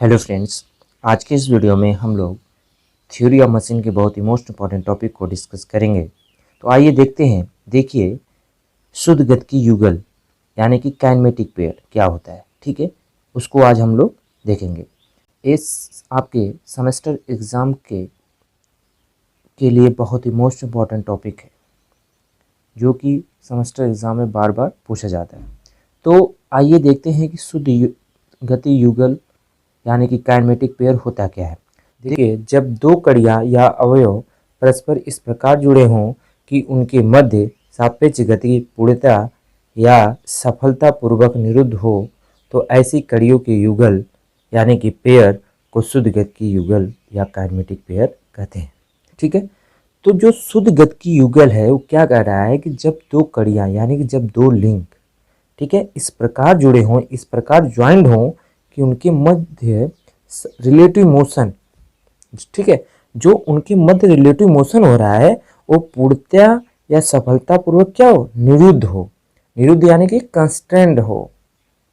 Hello friends, आज के इस वीडियो में हम लोग थ्योरी ऑफ मशीन के बहुत ही मोस्ट इंपॉर्टेंट टॉपिक को डिस्कस करेंगे। तो आइए देखते हैं। देखिए, शुद्ध गतिकी युगल यानी कि काइनेमेटिक पेयर क्या होता है, ठीक है, उसको आज हम लोग देखेंगे। इस आपके सेमेस्टर एग्ज़ाम के लिए बहुत ही मोस्ट इंपॉर्टेंट टॉपिक है, जो कि सेमेस्टर एग्ज़ाम में बार बार पूछा जाता है। तो आइए देखते हैं कि शुद्ध गति युगल यानी कि काइनेमेटिक पेयर होता क्या है। देखिए, जब दो कड़ियाँ या अवयव परस्पर इस प्रकार जुड़े हों कि उनके मध्य सापेक्ष गति पूर्णतः या सफलतापूर्वक निरुद्ध हो, तो ऐसी कड़ियों के युगल यानी कि पेयर को शुद्ध गतिकी युगल या काइनेमेटिक पेयर कहते हैं, ठीक है। तो जो शुद्ध गतिकी युगल है वो क्या कह रहा है कि जब दो कड़ियाँ यानी कि जब दो लिंक, ठीक है, इस प्रकार जुड़े हों, इस प्रकार ज्वाइंट हों कि उनके मध्य रिलेटिव मोशन, ठीक है, जो उनके मध्य रिलेटिव मोशन हो रहा है वो पूर्णतया या सफलतापूर्वक क्या हो, निरुद्ध हो। निरुद्ध यानी कि कंस्ट्रेंड हो,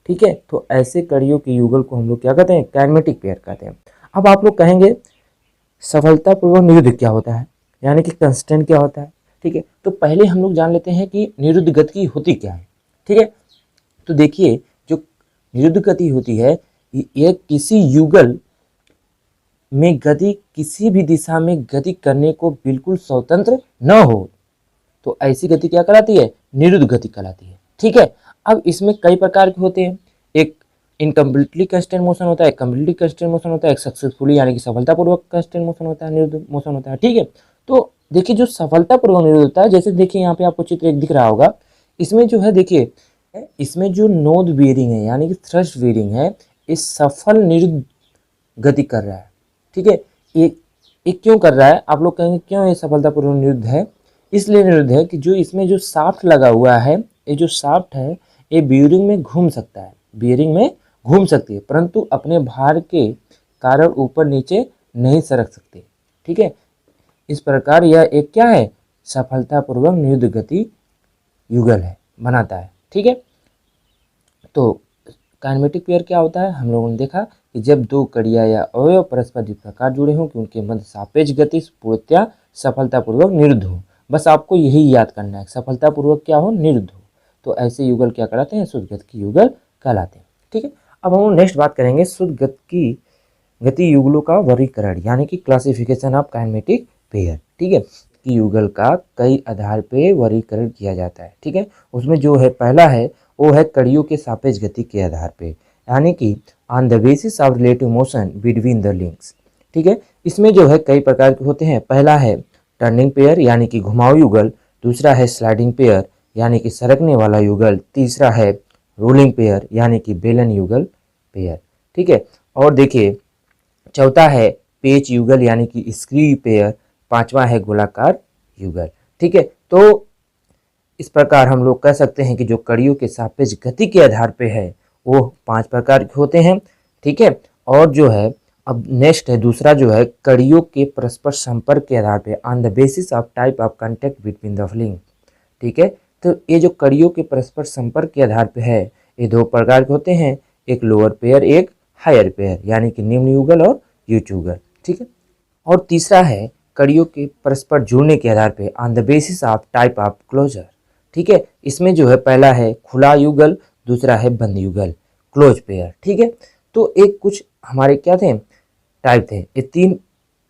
ठीक है। तो ऐसे कड़ियों के युगल को हम लोग क्या कहते हैं, काइनेमेटिक पेयर कहते हैं। अब आप लोग कहेंगे सफलतापूर्वक निरुद्ध क्या होता है, यानी कि कंस्ट्रेंट क्या होता है, ठीक है। तो पहले हम लोग जान लेते हैं कि निरुद्ध गति होती क्या है, ठीक है। तो देखिए, जो निरुद्ध गति होती है यह किसी युगल में गति किसी भी दिशा में गति करने को बिल्कुल स्वतंत्र न हो, तो ऐसी गति क्या कहलाती है, निरुद्ध गति कहलाती है, ठीक है। अब इसमें कई प्रकार के होते हैं। एक इनकम्प्लीटली कंस्ट्रेंट मोशन होता है, एक कम्प्लीटली कंस्ट्रेंट मोशन होता है, एक सक्सेसफुली यानी कि सफलतापूर्वक कंस्ट्रेंट मोशन होता है, निरुद्ध मोशन होता है, ठीक है। तो देखिए, जो सफलतापूर्वक निरुद्ध होता है, जैसे देखिए यहाँ पे आपको चित्र एक दिख रहा होगा, इसमें जो है देखिए, इसमें जो नोद बेयरिंग है यानी कि थ्रस्ट बेयरिंग है, इस सफल निरुद्ध गति कर रहा है, ठीक है। ये क्यों कर रहा है, आप लोग कहेंगे क्यों ये सफलतापूर्वक निरुद्ध है। इसलिए निरुद्ध है कि जो इसमें जो शाफ्ट लगा हुआ है, ये जो शाफ्ट है ये बियरिंग में घूम सकता है, बियरिंग में घूम सकती है, परंतु अपने भार के कारण ऊपर नीचे नहीं सरक सकती, ठीक है। इस प्रकार यह एक क्या है, सफलतापूर्वक निरुद्ध गति युगल है, बनाता है, ठीक है। तो काइनेमेटिक पेयर क्या होता है, हम लोगों ने देखा कि जब दो कड़ियाँ या अवयव परस्पर इस प्रकार जुड़े हों कि उनके मध्य सापेक्ष गति पूर्णतया सफलतापूर्वक निरुद्ध हो। बस आपको यही याद करना है, सफलतापूर्वक क्या हो, निरुद्ध हो। तो ऐसे युगल क्या कहलाते हैं, शुद्ध गति युगल कहलाते हैं, ठीक है। अब हम नेक्स्ट बात करेंगे शुद्ध गति युगलों का वर्गीकरण यानी कि क्लासिफिकेशन ऑफ काइनेमेटिक पेयर, ठीक है। कि युगल का कई आधार पे वर्गीकरण किया जाता है, ठीक है। उसमें जो है पहला है वो है कड़ियों के सापेक्ष गति के आधार पे, यानी कि on the basis of relative motion between the links, ठीक है। इसमें जो है कई प्रकार के होते हैं। पहला है टर्निंग पेयर यानी कि घुमाऊ युगल, दूसरा है स्लाइडिंग पेयर यानी कि सरकने वाला युगल, तीसरा है रोलिंग पेयर यानी कि बेलन युगल पेयर, ठीक है। और देखिए, चौथा है पेच युगल यानी कि स्क्रू पेयर, पांचवा है गोलाकार युगल, ठीक है। तो इस प्रकार हम लोग कह सकते हैं कि जो कड़ियों के सापेक्ष गति के आधार पे है वो 5 प्रकार के होते हैं, ठीक है। और जो है अब नेक्स्ट है दूसरा जो है कड़ियों के परस्पर संपर्क के आधार पे, on the basis of type of contact between the link, ठीक है। तो ये जो कड़ियों के परस्पर संपर्क के आधार पे है, ये 2 प्रकार के होते हैं, एक लोअर पेयर, एक हायर पेयर यानी कि निम्न युगल और उच्च युगल, ठीक है। और तीसरा है कड़ियों के परस्पर जुड़ने के आधार पे, on the basis of type of closure, ठीक है। इसमें जो है पहला है खुला युगल, दूसरा है बंद युगल, क्लोज पेयर, ठीक है। तो एक कुछ हमारे क्या थे, टाइप थे। ये 3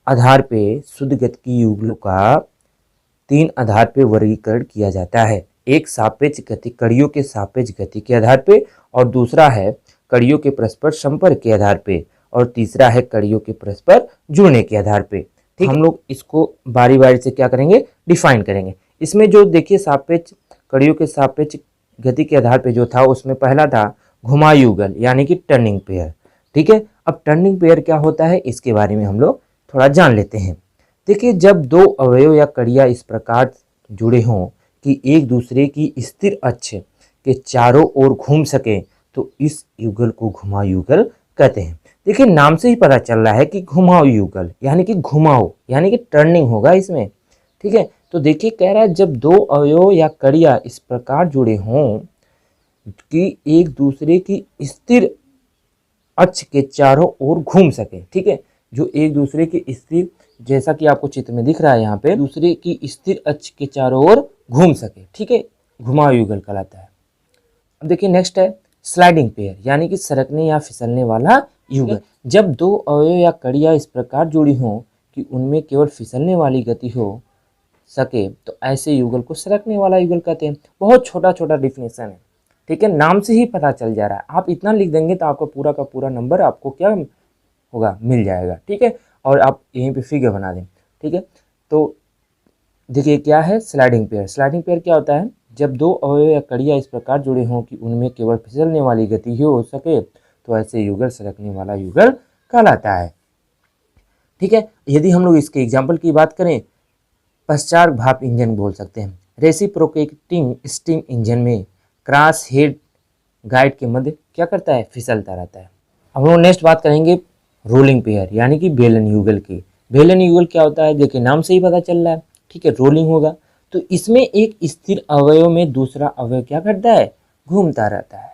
आधार पे शुद्ध गतिकी युगलों का 3 आधार पे वर्गीकरण किया जाता है। एक सापेक्ष गति, कड़ियों के सापेक्ष गति के आधार पे, और दूसरा है कड़ियों के परस्पर संपर्क के आधार पे, और तीसरा है कड़ियों के परस्पर जुड़ने के आधार पे, ठीक। हम लोग इसको बारी बारी से क्या करेंगे, डिफाइन करेंगे। इसमें जो देखिए सापेक्ष, कड़ियों के सापेक्ष गति के आधार पे जो था उसमें पहला था घुमाऊ युगल यानी कि टर्निंग पेयर, ठीक है। अब टर्निंग पेयर क्या होता है इसके बारे में हम लोग थोड़ा जान लेते हैं। देखिए, जब दो अवयव या कड़ियाँ इस प्रकार जुड़े हों कि एक दूसरे की स्थिर अक्ष के चारों ओर घूम सके, तो इस युगल को घुमाऊ युगल कहते हैं। देखिए, नाम से ही पता चल रहा है कि घुमाऊ युगल यानी कि घुमाऊ यानी कि टर्निंग होगा इसमें, ठीक है। तो देखिए, कह रहा है जब दो अवयव या कड़ियाँ इस प्रकार जुड़े हों कि एक दूसरे की स्थिर अक्ष के चारों ओर घूम सके। ठीक है, जो एक दूसरे की स्थिर, जैसा कि आपको चित्र में दिख रहा है यहाँ पे, दूसरे की स्थिर अक्ष के चारों ओर घूम सके। ठीक है, घुमाव युगल कहलाता है। अब देखिए नेक्स्ट है स्लाइडिंग पेयर, यानी कि सरकने या फिसलने वाला युगल। जब दो अवयव या कड़ियाँ इस प्रकार जुड़ी हों कि उनमें केवल फिसलने वाली गति हो सके तो ऐसे युगल को सरकने वाला युगल कहते हैं। बहुत छोटा छोटा डिफिनेशन है। ठीक है, नाम से ही पता चल जा रहा है। आप इतना लिख देंगे तो आपका पूरा का पूरा नंबर आपको क्या होगा, मिल जाएगा। ठीक है, और आप यहीं पे फिगर बना दें। ठीक है, तो देखिए क्या है स्लाइडिंग पेयर। स्लाइडिंग पेयर क्या होता है, जब दो अवयव या कड़ियाँ इस प्रकार जुड़े हों कि उनमें केवल फिसलने वाली गति ही हो सके तो ऐसे युगल सरकने वाला युगल कहलाता है। ठीक है, यदि हम लोग इसके एग्जाम्पल की बात करें, पश्चात भाप इंजन बोल सकते हैं। रेसिप्रोकेटिंग स्टीम इंजन में क्रॉस हेड गाइड के मध्य क्या करता है, फिसलता रहता है। अब हम नेक्स्ट बात करेंगे रोलिंग पेयर, यानी कि बेलन युगल की। बेलन युगल क्या होता है, देखिए नाम से ही पता चल रहा है। ठीक है, रोलिंग होगा तो इसमें एक स्थिर अवयव में दूसरा अवयव क्या करता है, घूमता रहता है।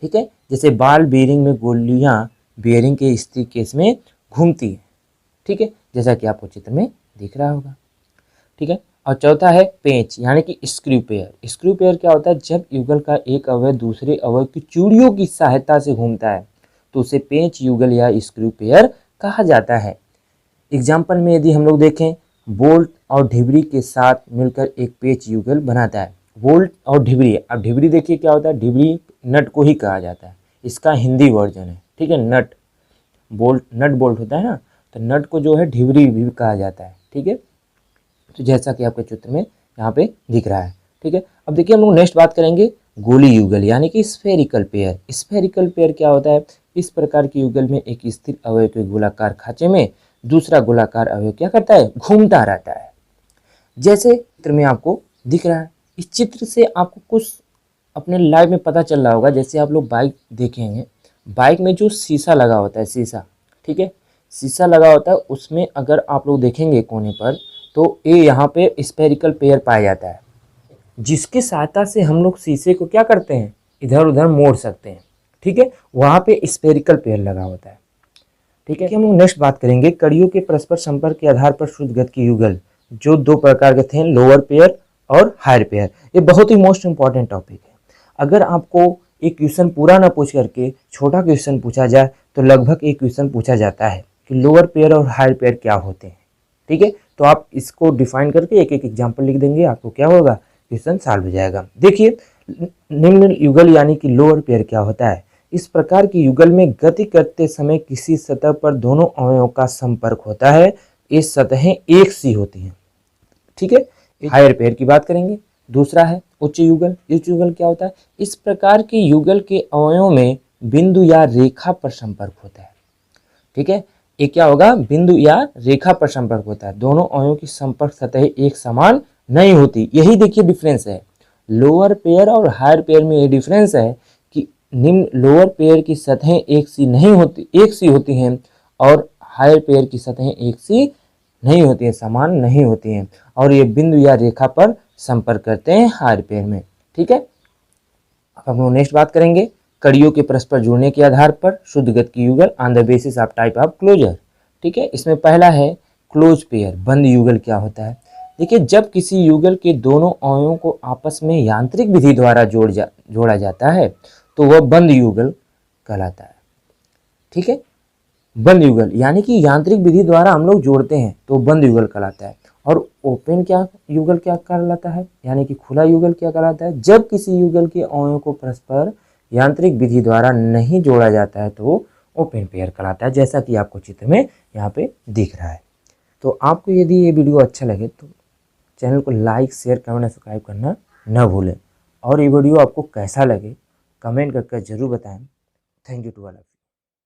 ठीक है, जैसे बाल बेरिंग में गोलियां बेरिंग के स्थिर केस में घूमती है। ठीक है, जैसा कि आपको चित्र में दिख रहा होगा। ठीक है, और चौथा है पेंच, यानी कि स्क्रू पेयर। स्क्रू पेयर क्या होता है, जब युगल का एक अवयव दूसरे अवयव की चूड़ियों की सहायता से घूमता है तो उसे पेंच युगल या स्क्रू पेयर कहा जाता है। एग्जाम्पल में यदि हम लोग देखें, बोल्ट और ढिबरी के साथ मिलकर एक पेंच युगल बनाता है। बोल्ट और ढिबरी, अब ढिबरी देखिए क्या होता है, ढिबरी नट को ही कहा जाता है, इसका हिंदी वर्जन है। ठीक है, नट बोल्ट, नट बोल्ट होता है ना, तो नट को जो है ढिबरी भी कहा जाता है। ठीक है, तो जैसा कि आपके चित्र में यहाँ पे दिख रहा है। ठीक है, अब देखिए हम लोग नेक्स्ट बात करेंगे गोली युगल, यानी कि स्फेरिकल पेयर। स्फेरिकल पेयर क्या होता है, इस प्रकार के युगल में एक स्थिर अवयव के गोलाकार खांचे में दूसरा गोलाकार अवयव क्या करता है, घूमता रहता है। जैसे चित्र में आपको दिख रहा है, इस चित्र से आपको कुछ अपने लाइफ में पता चल रहा होगा। जैसे आप लोग बाइक देखेंगे, बाइक में जो शीशा लगा होता है, शीशा, ठीक है, शीशा लगा होता है, उसमें अगर आप लोग देखेंगे कोने पर तो ये यहाँ पे स्फेरिकल पेयर पाया जाता है, जिसकी सहायता से हम लोग शीशे को क्या करते हैं, इधर उधर मोड़ सकते हैं। ठीक है, वहाँ पे स्फेरिकल पेयर लगा होता है। ठीक है, हम लोग नेक्स्ट बात करेंगे कड़ियों के परस्पर संपर्क के आधार पर शुद्ध गति के युगल, जो दो प्रकार के थे, लोअर पेयर और हायर पेयर। ये बहुत ही मोस्ट इंपॉर्टेंट टॉपिक है। अगर आपको एक क्वेश्चन पूरा ना पूछ करके छोटा क्वेश्चन पूछा जाए तो लगभग एक क्वेश्चन पूछा जाता है कि लोअर पेयर और हायर पेयर क्या होते हैं। ठीक है, तो आप इसको डिफाइन करके एक एक एग्जाम्पल लिख देंगे, आपको क्या होगा, क्वेश्चन सॉल्व हो जाएगा। देखिए निम्न युगल यानी कि लोअर पेयर क्या होता है, इस प्रकार की युगल में गति करते समय किसी सतह पर दोनों अवयवों का संपर्क होता है, ये सतहें एक सी होती हैं। ठीक है, हायर पेयर की बात करेंगे। दूसरा है उच्च युगल। उच्च युगल क्या होता है, इस प्रकार के युगल के अवयवों में बिंदु या रेखा पर संपर्क होता है। ठीक है, ये क्या होगा, बिंदु या रेखा पर संपर्क होता है। दोनों अवयवों की संपर्क सतहें एक समान नहीं होती। यही देखिए डिफरेंस है लोअर पेयर और हायर पेयर में। ये डिफरेंस है कि निम्न लोअर पेयर की सतहें एक सी नहीं होती, एक सी होती हैं, और हायर पेयर की सतहें एक सी नहीं होती हैं, समान नहीं होती हैं, और ये बिंदु या रेखा पर संपर्क करते हैं हायर पेयर में। ठीक है, अब हम लोग नेक्स्ट बात करेंगे कड़ियों के परस्पर जुड़ने के आधार पर शुद्ध गति की युगल on the basis of type of closure. ठीक है, इसमें पहला है क्लोज पेयर। बंद युगल क्या होता है, देखिए जब किसी युगल के दोनों अवयवों को आपस में यांत्रिक विधि द्वारा जोड़ा जाता है तो वह बंद युगल कहलाता है। ठीक है, बंद युगल यानी कि यांत्रिक विधि द्वारा हम लोग जोड़ते हैं तो बंद युगल कहलाता है। और ओपन क्या युगल क्या कहलाता है, यानी कि खुला युगल क्या कहलाता है, जब किसी युगल के अवयवों को परस्पर यांत्रिक विधि द्वारा नहीं जोड़ा जाता है तो ओपन पेयर कहलाता है, जैसा कि आपको चित्र में यहाँ पे दिख रहा है। तो आपको यदि ये वीडियो अच्छा लगे तो चैनल को लाइक, शेयर, कमेंट और सब्सक्राइब करना न भूलें। और ये वीडियो आपको कैसा लगे कमेंट करके ज़रूर बताएं। Thank you to all.